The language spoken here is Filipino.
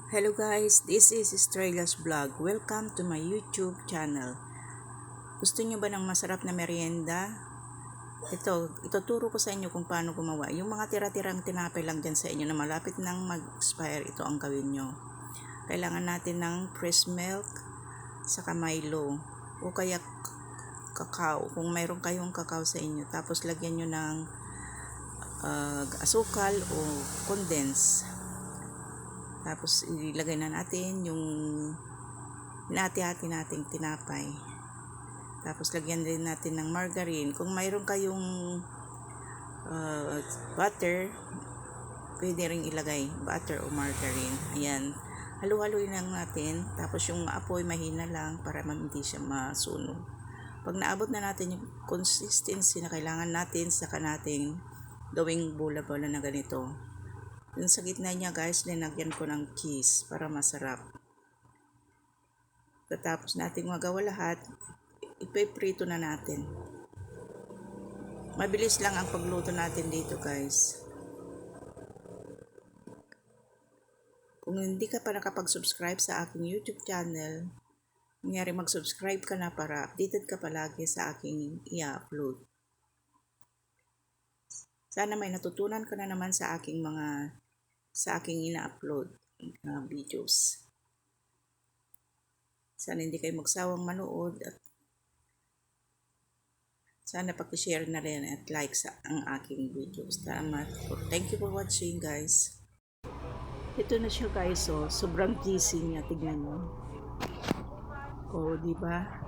Hello guys, this is Estrellas Vlog. Welcome to my YouTube channel. Gusto nyo ba ng masarap na merienda? Ituturo ko sa inyo kung paano gumawa. Yung mga tira-tirang tinapay lang dyan sa inyo na malapit nang mag-expire, ito ang gawin nyo. Kailangan natin ng fresh milk, saka Milo, o kaya kakao, kung mayroon kayong kakao sa inyo. Tapos lagyan nyo ng asukal o condense. Tapos ilagay na natin yung hinati-hati nating tinapay. Tapos lagyan din natin ng margarine. Kung mayroon kayong butter, pwede rin ilagay butter o margarine. Ayan. Halu-haluin lang natin. Tapos yung apoy mahina lang para hindi siya masunog. Pag naabot na natin yung consistency na kailangan natin, saka natin gawing bola-bola na ganito. Yung sa gitna niya guys, linagyan ko ng cheese para masarap. Tapos natin magawa lahat, ipiprito na natin. Mabilis lang ang pagluto natin dito guys. Kung hindi ka pa nakapag-subscribe sa aking YouTube channel, nangyari mag-subscribe ka na para updated ka palagi sa aking i-upload. Sana may natutunan ka na naman sa aking ina-upload videos. Sana hindi kayo magsawang manood at sana paki-share na rin at like sa ang aking videos. Thank you for watching guys. Ito na siya guys, oh. Sobrang cheesy niya, tignan mo. Oh, di ba?